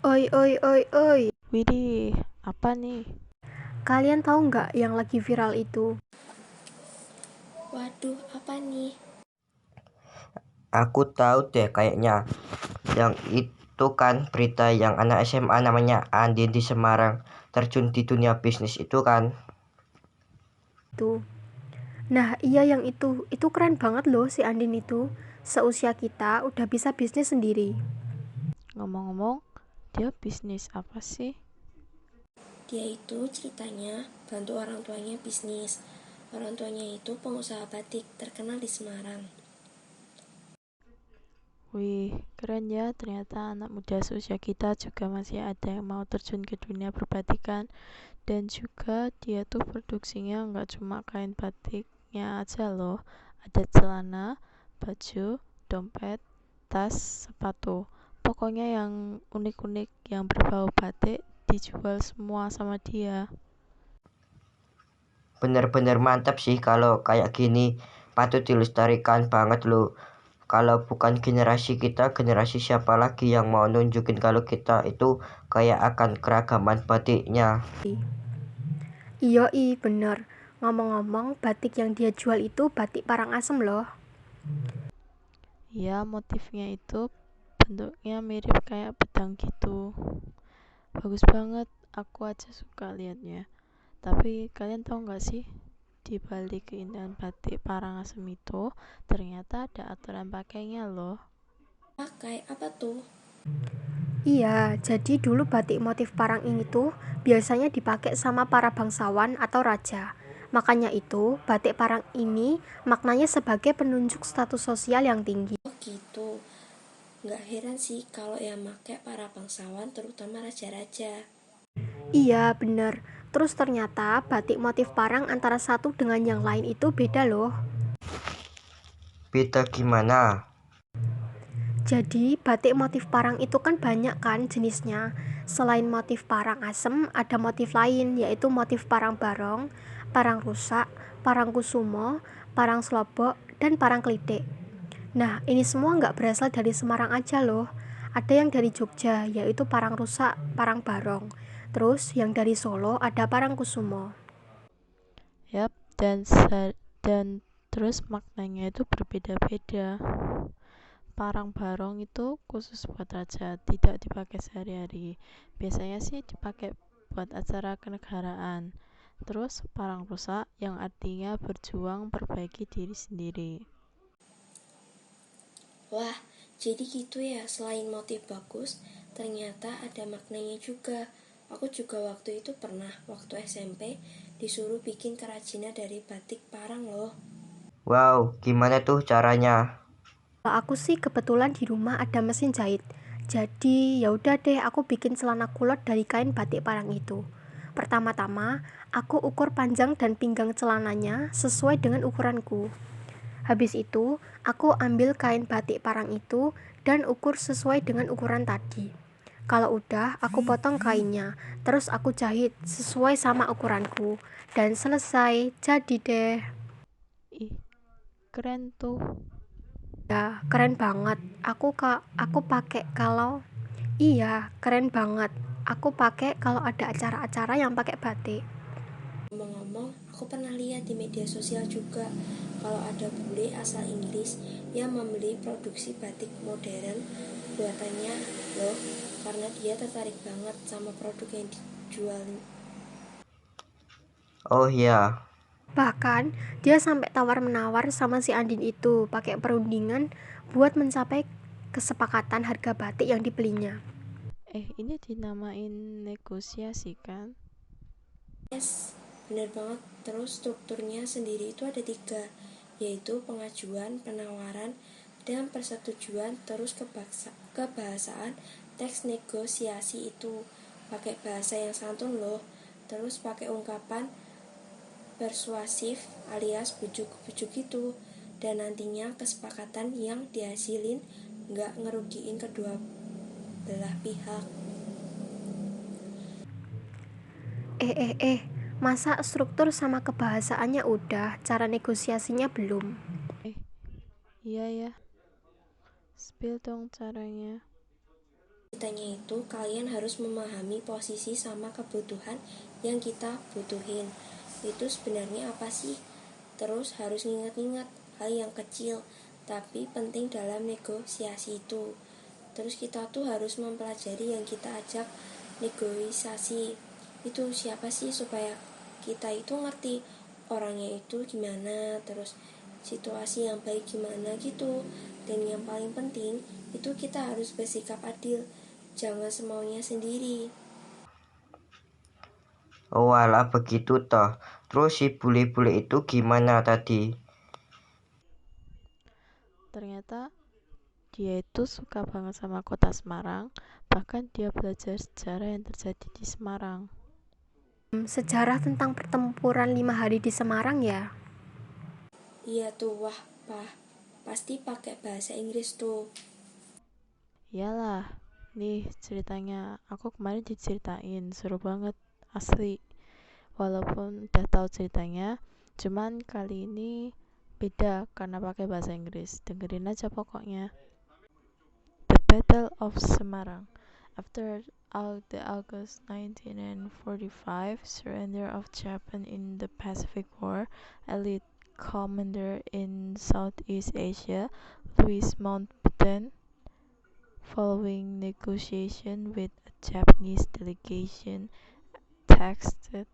Oi, oi, oi, oi. Widih, apa nih? Kalian tahu nggak yang lagi viral itu? Waduh, apa nih? Aku tahu deh kayaknya. Yang itu kan berita yang anak SMA namanya Andin di Semarang terjun di dunia bisnis itu kan. Itu. Nah, iya yang itu. Itu keren banget loh si Andin itu. Seusia kita udah bisa bisnis sendiri. Ngomong-ngomong, dia bisnis apa sih? Dia itu ceritanya bantu orang tuanya bisnis. Orang tuanya itu pengusaha batik terkenal di Semarang. Wih, keren ya, ternyata anak muda seusia kita juga masih ada yang mau terjun ke dunia perbatikan. Dan juga dia tuh produksinya nggak cuma kain batiknya aja loh. Ada celana, baju, dompet, tas, sepatu. Pokoknya yang unik-unik yang berbau batik dijual semua sama dia. Bener-bener mantap sih kalau kayak gini, patut dilestarikan banget loh. Kalau bukan generasi kita, generasi siapa lagi yang mau nunjukin kalau kita itu kayak akan keragaman batiknya. Iya, bener. Ngomong-ngomong, batik yang dia jual itu batik Parang Asem loh. Ya, motifnya itu bentuknya mirip kayak pedang gitu. Bagus banget, aku aja suka liatnya. Tapi kalian tahu nggak sih, di balik keindahan batik Parangasem itu ternyata ada aturan pakainya loh. Pakai apa tuh? Iya, jadi dulu batik motif parang ini tuh biasanya dipakai sama para bangsawan atau raja. Makanya itu, batik parang ini maknanya sebagai penunjuk status sosial yang tinggi. Oh gitu. Nggak heran sih kalau yang pakai para bangsawan terutama raja-raja. Iya, bener. Terus ternyata batik motif parang antara satu dengan yang lain itu beda loh. Beda gimana? Jadi, batik motif parang itu kan banyak kan jenisnya. Selain motif parang asem, ada motif lain yaitu motif parang barong, parang rusak, parang kusumo, parang slobok, dan parang klitik. Nah, ini semua nggak berasal dari Semarang aja loh. Ada yang dari Jogja, yaitu parang rusak, parang barong. Terus yang dari Solo ada parang kusumo. Yap, dan terus maknanya itu berbeda-beda. Parang barong itu khusus buat raja, tidak dipakai sehari-hari. Biasanya sih dipakai buat acara kenegaraan. Terus parang rusak yang artinya berjuang perbaiki diri sendiri. Wah, jadi gitu ya. Selain motif bagus, ternyata ada maknanya juga. Aku juga waktu itu pernah, waktu SMP, disuruh bikin kerajinan dari batik parang loh. Wow, gimana tuh caranya? Kalau aku sih kebetulan di rumah ada mesin jahit. Jadi ya udah deh aku bikin celana kulot dari kain batik parang itu. Pertama-tama, aku ukur panjang dan pinggang celananya sesuai dengan ukuranku. Habis itu, aku ambil kain batik parang itu dan ukur sesuai dengan ukuran tadi. Kalau udah, aku potong kainnya, terus aku jahit sesuai sama ukuranku. Dan selesai, jadi deh. Ih, keren tuh. Ya, keren banget. Aku pakai kalau iya, keren banget. Aku pakai kalau ada acara-acara yang pakai batik. Ngomong-ngomong, aku pernah lihat di media sosial juga kalau ada bule asal Inggris yang membeli produksi batik modern buatannya loh, karena dia tertarik banget sama produk yang dijual. Oh iya, Bahkan dia sampai tawar-menawar sama si Andin itu pakai perundingan buat mencapai kesepakatan harga batik yang dibelinya. Ini dinamain negosiasi kan? Yes, bener banget. Terus strukturnya sendiri itu ada tiga, yaitu pengajuan, penawaran, dan persetujuan. Terus kebahasaan teks negosiasi itu pakai bahasa yang santun loh. Terus pakai ungkapan persuasif alias bujuk-bujuk itu. Dan nantinya kesepakatan yang dihasilin nggak ngerugiin kedua belah pihak. Masa struktur sama kebahasaannya udah, cara negosiasinya belum? Eh, iya ya. Spill dong caranya. Ceritanya itu kalian harus memahami posisi sama kebutuhan yang kita butuhin. Itu sebenarnya apa sih? Terus harus nginget-nginget hal yang kecil tapi penting dalam negosiasi itu. Terus kita tuh harus mempelajari yang kita ajak negosiasi. Itu siapa sih, supaya kita itu ngerti orangnya itu gimana, terus situasi yang baik gimana gitu. Dan yang paling penting itu kita harus bersikap adil, jangan semaunya sendiri. Oh alah begitu toh. Terus si bule-bule itu gimana tadi? Ternyata dia itu suka banget sama kota Semarang, bahkan dia belajar sejarah yang terjadi di Semarang. Sejarah tentang pertempuran 5 hari di Semarang ya? Iya tuh, wah pasti pakai bahasa Inggris tuh. Iyalah, nih ceritanya aku kemarin diceritain, seru banget, asli. Walaupun udah tahu ceritanya, cuman kali ini beda karena pakai bahasa Inggris. Dengerin aja pokoknya. The Battle of Semarang. After the August 1945 surrender of Japan in the Pacific War, elite commander in Southeast Asia, Louis Mountbatten, following negotiation with a Japanese delegation, texted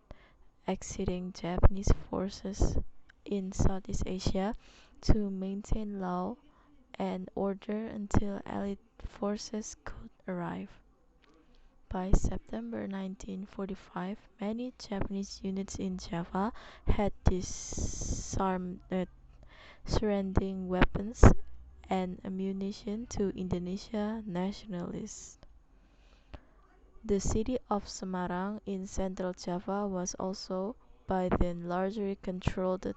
exiting Japanese forces in Southeast Asia to maintain law and order until Allied forces could arrive. By September 1945, many Japanese units in Java had disarmed, surrendering weapons and ammunition to Indonesia nationalists. The city of Semarang in central Java was also by then largely controlled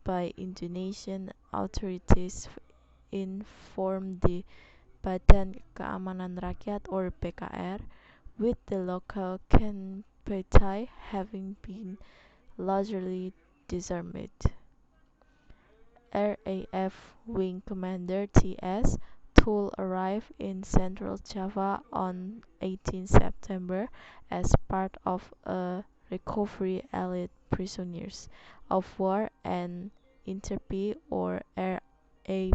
by Indonesian authorities, informed the Badan Keamanan Rakyat or BKR, with the local Kenpetai having been largely disarmed. RAF Wing Commander T.S. Toole arrived in central Java on 18 September as part of a recovery Allied prisoners of war and Interp or RAPWI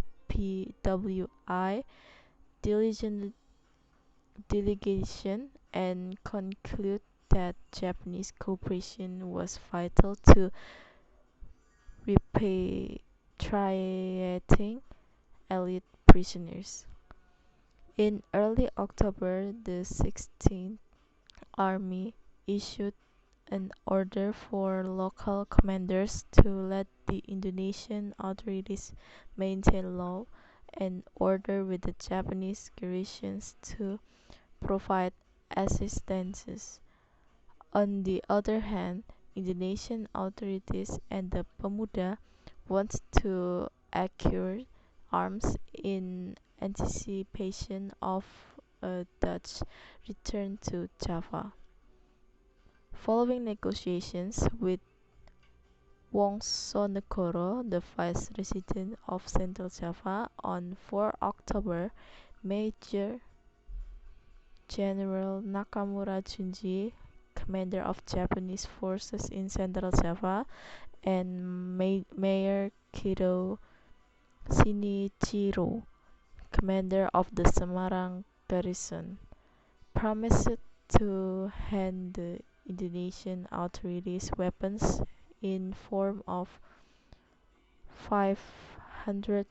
delegation, and conclude that Japanese cooperation was vital to repatriating Allied prisoners. In early October, the 16th Army issued an order for local commanders to let the Indonesian authorities maintain law and order with the Japanese garrisons to provide assistance. On the other hand, Indonesian authorities and the Pemuda want to acquire arms in anticipation of a Dutch return to Java. Following negotiations with Wongsonegoro, the vice resident of Central Java, on 4 October, Major General Nakamura Junji, commander of Japanese forces in Central Java, and Mayor Kido Shinichiro, commander of the Semarang garrison, promised to hand the Indonesian authorities weapons in form of 500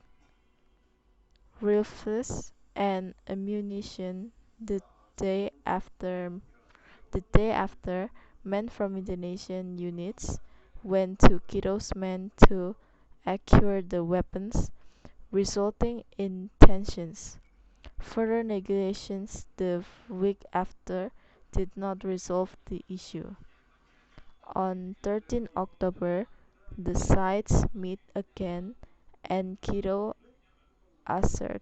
rifles and ammunition. Day after the day after, men from Indonesian units went to Kido's men to acquire the weapons, resulting in tensions. Further negotiations the week after did not resolve the issue. On 13 October, the sides meet again, and Kido assert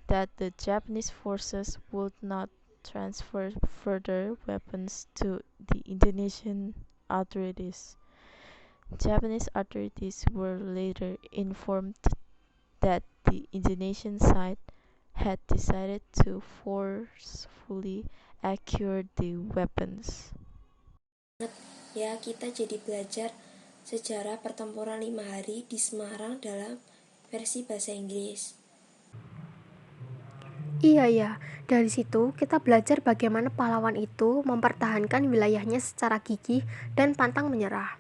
that the Japanese forces would not transfer further weapons to the Indonesian authorities. Japanese authorities were later informed that the Indonesian side had decided to forcefully acquire the weapons. Ya, kita jadi belajar sejarah pertempuran 5 hari di Semarang dalam versi bahasa Inggris. Iya, dari situ kita belajar bagaimana pahlawan itu mempertahankan wilayahnya secara gigih dan pantang menyerah.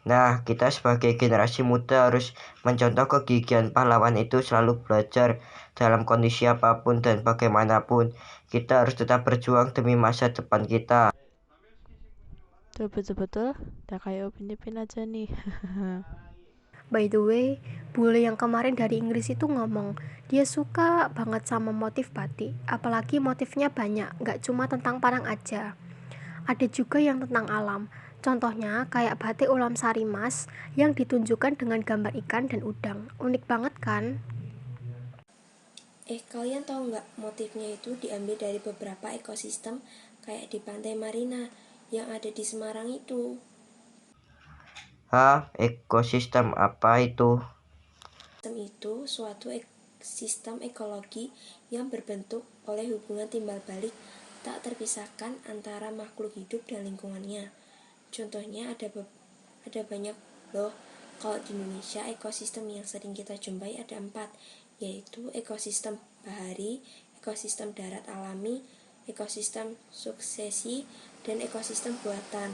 Nah, kita sebagai generasi muda harus mencontoh kegigihan pahlawan itu, selalu belajar dalam kondisi apapun dan bagaimanapun. Kita harus tetap berjuang demi masa depan kita. Betul-betul, udah kayak Upin Ipin aja nih. By the way, bule yang kemarin dari Inggris itu ngomong, dia suka banget sama motif batik, apalagi motifnya banyak, gak cuma tentang parang aja. Ada juga yang tentang alam, contohnya kayak batik ulam sari mas yang ditunjukkan dengan gambar ikan dan udang. Unik banget kan? Kalian tahu nggak, motifnya itu diambil dari beberapa ekosistem kayak di Pantai Marina yang ada di Semarang itu. Ekosistem apa itu? Ekosistem itu suatu sistem ekologi yang berbentuk oleh hubungan timbal balik tak terpisahkan antara makhluk hidup dan lingkungannya. Contohnya ada banyak loh. Kalau di Indonesia, ekosistem yang sering kita jumpai ada 4, yaitu ekosistem bahari, ekosistem darat alami, ekosistem suksesi, dan ekosistem buatan.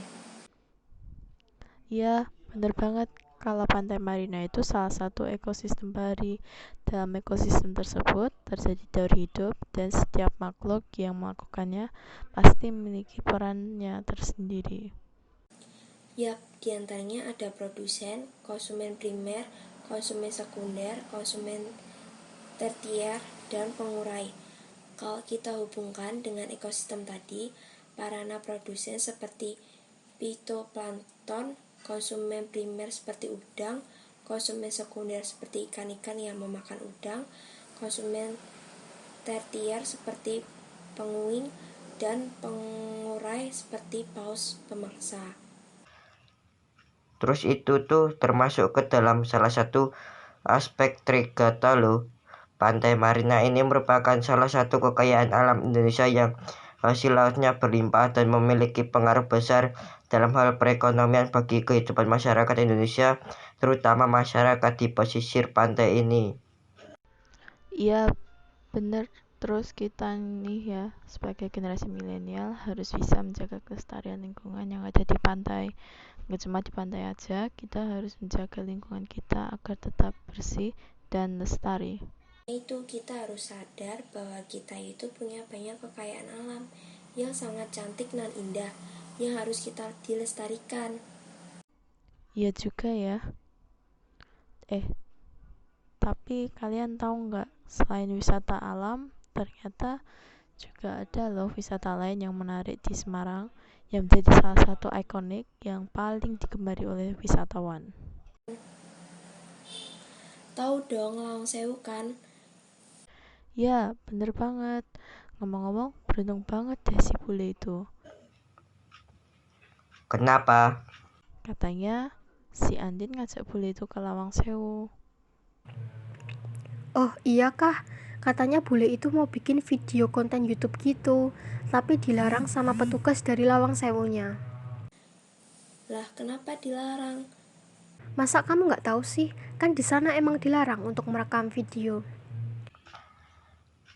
Iya, bener banget. Kalau Pantai Marina itu salah satu ekosistem bahari. Dalam ekosistem tersebut terjadi daur hidup dan setiap makhluk yang melakukannya pasti memiliki perannya tersendiri. Yap, diantaranya ada produsen, konsumen primer, konsumen sekunder, konsumen tertier, dan pengurai. Kalau kita hubungkan dengan ekosistem tadi, parana produsen seperti fitoplankton, konsumen primer seperti udang, konsumen sekunder seperti ikan-ikan yang memakan udang, konsumen tertier seperti penguin, dan pengurai seperti paus pemaksa. Terus itu tuh termasuk ke dalam salah satu aspek Trigata loh. Pantai Marina ini merupakan salah satu kekayaan alam Indonesia yang hasil lautnya berlimpah dan memiliki pengaruh besar dalam hal perekonomian bagi kehidupan masyarakat Indonesia, terutama masyarakat di pesisir pantai ini. Iya, bener. Terus kita nih ya, sebagai generasi milenial harus bisa menjaga kelestarian lingkungan yang ada di pantai. Nggak cuma di pantai aja, kita harus menjaga lingkungan kita agar tetap bersih dan lestari. Itu kita harus sadar bahwa kita itu punya banyak kekayaan alam yang sangat cantik dan indah yang harus kita dilestarikan. Iya juga ya. Tapi kalian tahu nggak, selain wisata alam, ternyata juga ada loh wisata lain yang menarik di Semarang yang menjadi salah satu ikonik yang paling digemari oleh wisatawan. Tahu dong Lawang Sewu kan? Ya, bener banget. Ngomong-ngomong, beruntung banget deh si bule itu. Kenapa? Katanya si Andin ngajak bule itu ke Lawang Sewu. Oh iya kah? Katanya bule itu mau bikin video konten YouTube gitu, tapi dilarang sama petugas dari Lawang Sewunya. Lah, kenapa dilarang? Masa kamu nggak tahu sih? Kan di sana emang dilarang untuk merekam video.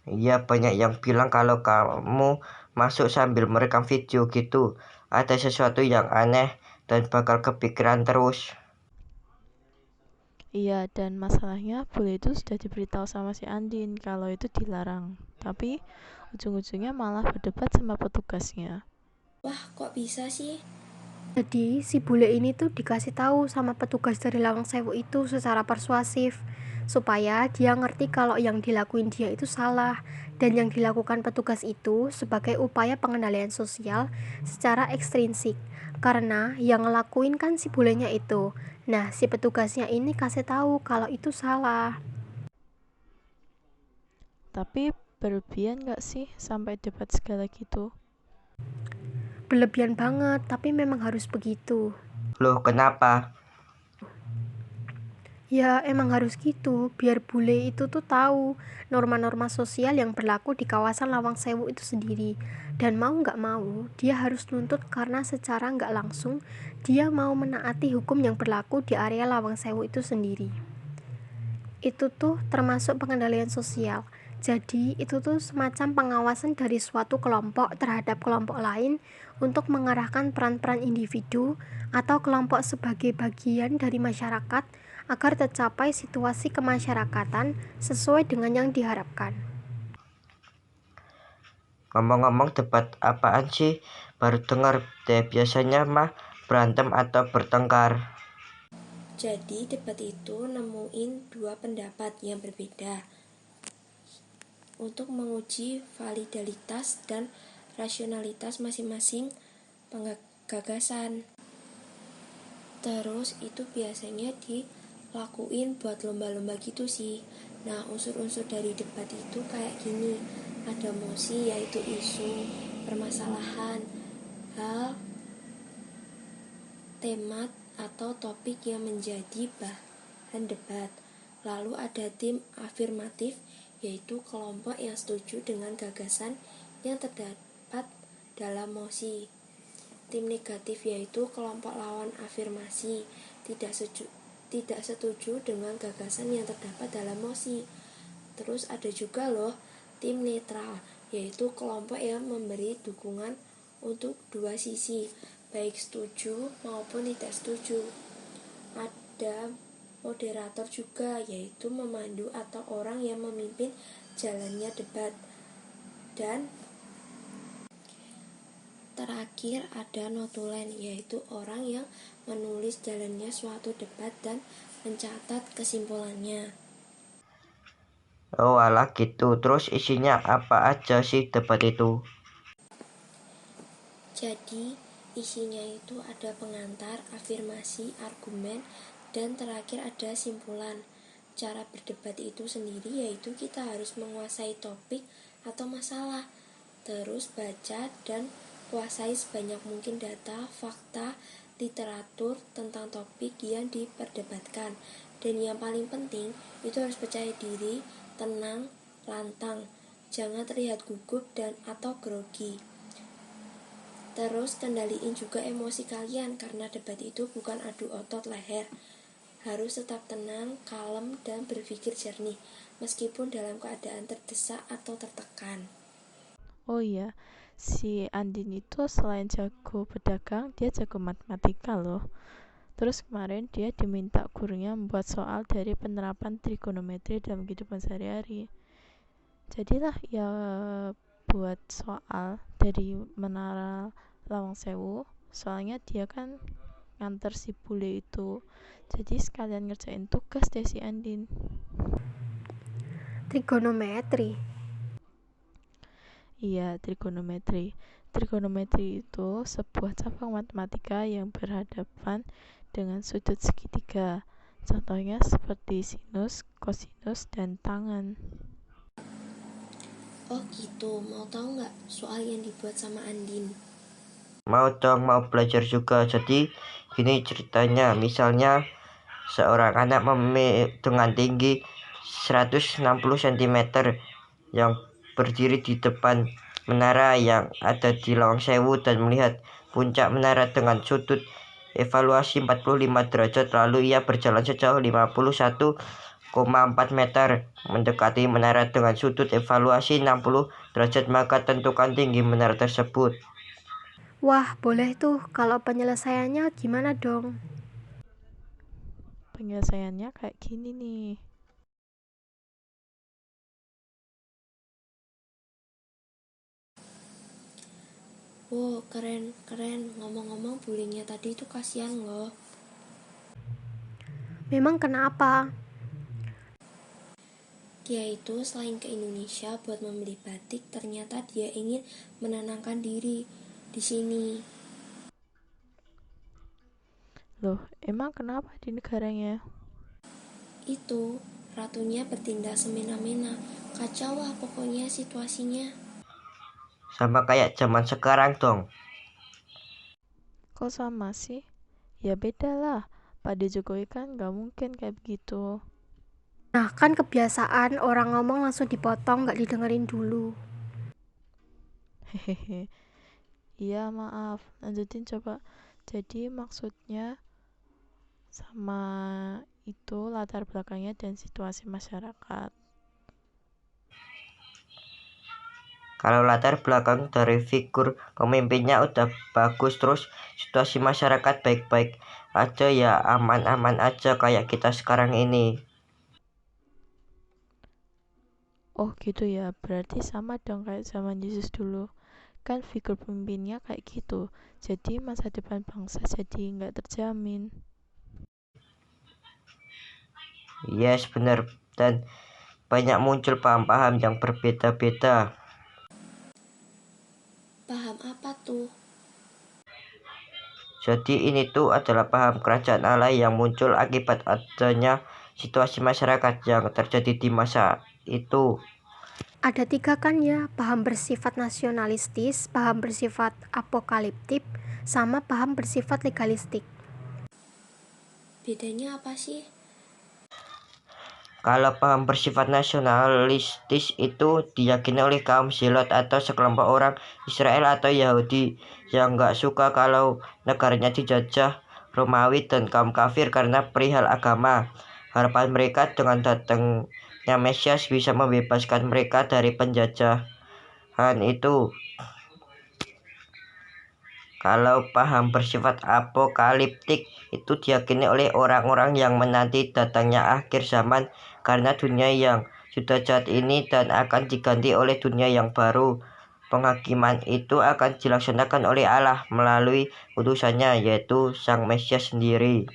Iya, banyak yang bilang kalau kamu masuk sambil merekam video gitu, ada sesuatu yang aneh dan bakal kepikiran terus. Iya, dan masalahnya bule itu sudah diberitahu sama si Andin kalau itu dilarang. Tapi ujung-ujungnya malah berdebat sama petugasnya. Wah, kok bisa sih? Jadi si bule ini tuh dikasih tahu sama petugas dari Lawang Sewu itu secara persuasif supaya dia ngerti kalau yang dilakuin dia itu salah dan yang dilakukan petugas itu sebagai upaya pengendalian sosial secara ekstrinsik karena yang ngelakuin kan si bulenya itu. Nah, si petugasnya ini kasih tahu kalau itu salah. Tapi berlebihan gak sih sampai debat segala gitu? Berlebihan banget, tapi memang harus begitu. Loh, kenapa? Ya emang harus gitu, biar bule itu tuh tahu norma-norma sosial yang berlaku di kawasan Lawang Sewu itu sendiri. Dan mau nggak mau, dia harus nuntut karena secara nggak langsung dia mau menaati hukum yang berlaku di area Lawang Sewu itu sendiri. Itu tuh termasuk pengendalian sosial. Jadi itu tuh semacam pengawasan dari suatu kelompok terhadap kelompok lain untuk mengarahkan peran-peran individu atau kelompok sebagai bagian dari masyarakat agar tercapai situasi kemasyarakatan sesuai dengan yang diharapkan. Ngomong-ngomong debat apaan sih? Baru dengar deh, biasanya mah berantem atau bertengkar. Jadi debat itu nemuin dua pendapat yang berbeda untuk menguji validalitas dan rasionalitas masing-masing gagasan. Terus itu biasanya dilakuin buat lomba-lomba gitu sih. Nah, unsur-unsur dari debat itu kayak gini. Ada mosi yaitu isu, permasalahan, hal, tema atau topik yang menjadi bahan debat. Lalu ada tim afirmatif, yaitu kelompok yang setuju dengan gagasan yang terdapat dalam mosi. Tim negatif yaitu kelompok lawan afirmasi, tidak setuju dengan gagasan yang terdapat dalam mosi. Terus ada juga loh tim netral, yaitu kelompok yang memberi dukungan untuk dua sisi, baik setuju maupun tidak setuju. Ada moderator juga, yaitu memandu atau orang yang memimpin jalannya debat. Dan terakhir ada notulen, yaitu orang yang menulis jalannya suatu debat dan mencatat kesimpulannya. Oh alah gitu, terus isinya apa aja sih debat itu? Jadi isinya itu ada pengantar, afirmasi, argumen, dan terakhir ada simpulan. Cara berdebat itu sendiri yaitu kita harus menguasai topik atau masalah, terus baca dan kuasai sebanyak mungkin data, fakta, literatur tentang topik yang diperdebatkan. Dan yang paling penting itu harus percaya diri, tenang, lantang, jangan terlihat gugup dan atau grogi. Terus kendaliin juga emosi kalian, karena debat itu bukan adu otot leher. Harus tetap tenang, kalem, dan berpikir jernih meskipun dalam keadaan terdesak atau tertekan. Oh iya, si Andin itu selain jago berdagang, dia jago matematika loh. Terus kemarin dia diminta gurunya membuat soal dari penerapan trigonometri dalam kehidupan sehari-hari. Jadilah ya buat soal dari Menara Lawang Sewu. Soalnya dia kan nganter si bule itu. Jadi sekalian ngerjain tugas deh si Andin. Trigonometri. Iya, trigonometri. Trigonometri itu sebuah cabang matematika yang berhadapan dengan sudut segitiga. Contohnya seperti sinus, kosinus, dan tangan. Oh gitu, mau tahu nggak soal yang dibuat sama Andin? Mau dong, mau belajar juga. Jadi gini ceritanya, misalnya seorang anak dengan tinggi 160 cm yang berdiri di depan menara yang ada di Lawang Sewu dan melihat puncak menara dengan sudut evaluasi 45 derajat, lalu ia berjalan sejauh 51,4 meter mendekati menara dengan sudut evaluasi 60 derajat, maka tentukan tinggi menara tersebut. Wah, boleh tuh. Kalau penyelesaiannya gimana dong? Penyelesaiannya kayak gini nih. Wow, keren. Ngomong-ngomong, bullyingnya tadi itu kasihan loh. Memang kenapa? Dia itu selain ke Indonesia buat membeli batik, ternyata dia ingin menenangkan diri di sini. Loh, emang kenapa di negaranya? Itu ratunya bertindak semena-mena. Kacau lah pokoknya situasinya. Sama kayak zaman sekarang dong. Kok sama sih? Ya beda lah. Pak Jokowi kan nggak mungkin kayak begitu. Nah, kan kebiasaan orang ngomong langsung dipotong, nggak didengerin dulu. Hehehe. Iya, maaf. Lanjutin coba. Jadi maksudnya sama itu latar belakangnya dan situasi masyarakat. Kalau latar belakang dari figur pemimpinnya udah bagus, terus situasi masyarakat baik-baik aja ya, aman-aman aja kayak kita sekarang ini. Oh gitu ya, berarti sama dong kayak zaman Yesus dulu. Kan figur pemimpinnya kayak gitu, jadi masa depan bangsa jadi nggak terjamin. Yes, benar. Dan banyak muncul paham-paham yang berbeda-beda. Paham apa tuh? Jadi ini tuh adalah paham kerajaan Allah yang muncul akibat adanya situasi masyarakat yang terjadi di masa itu. Ada 3 kan ya, paham bersifat nasionalistis, paham bersifat apokaliptik, sama paham bersifat legalistik. Bedanya apa sih? Kalau paham bersifat nasionalistis itu diyakini oleh kaum Zelot atau sekelompok orang Israel atau Yahudi yang nggak suka kalau negaranya dijajah Romawi dan kaum kafir karena perihal agama. Harapan mereka dengan datangnya Mesias bisa membebaskan mereka dari penjajahan itu. Kalau paham bersifat apokaliptik itu diyakini oleh orang-orang yang menanti datangnya akhir zaman karena dunia yang sudah jahat ini dan akan diganti oleh dunia yang baru. Penghakiman itu akan dilaksanakan oleh Allah melalui utusannya, yaitu Sang Mesias sendiri.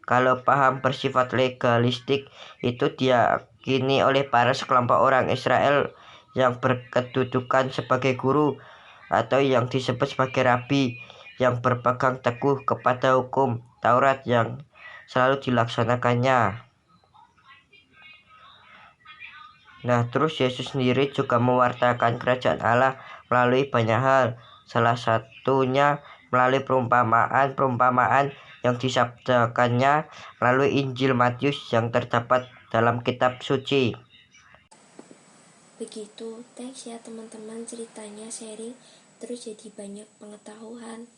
Kalau paham bersifat legalistik itu diyakini oleh para sekelompok orang Israel yang berkedudukan sebagai guru atau yang disebut sebagai rabi yang berpegang teguh kepada hukum Taurat yang selalu dilaksanakannya. Nah, terus Yesus sendiri juga mewartakan kerajaan Allah melalui banyak hal. Salah satunya melalui perumpamaan yang disabdakannya melalui Injil Matius yang terdapat dalam kitab suci. Begitu, thanks ya teman-teman ceritanya sharing, terus jadi banyak pengetahuan.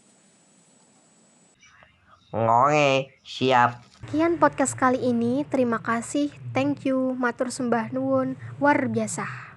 Ngoe, siap. Sekian podcast kali ini, terima kasih, thank you, matur sembah nuwun, war biasa.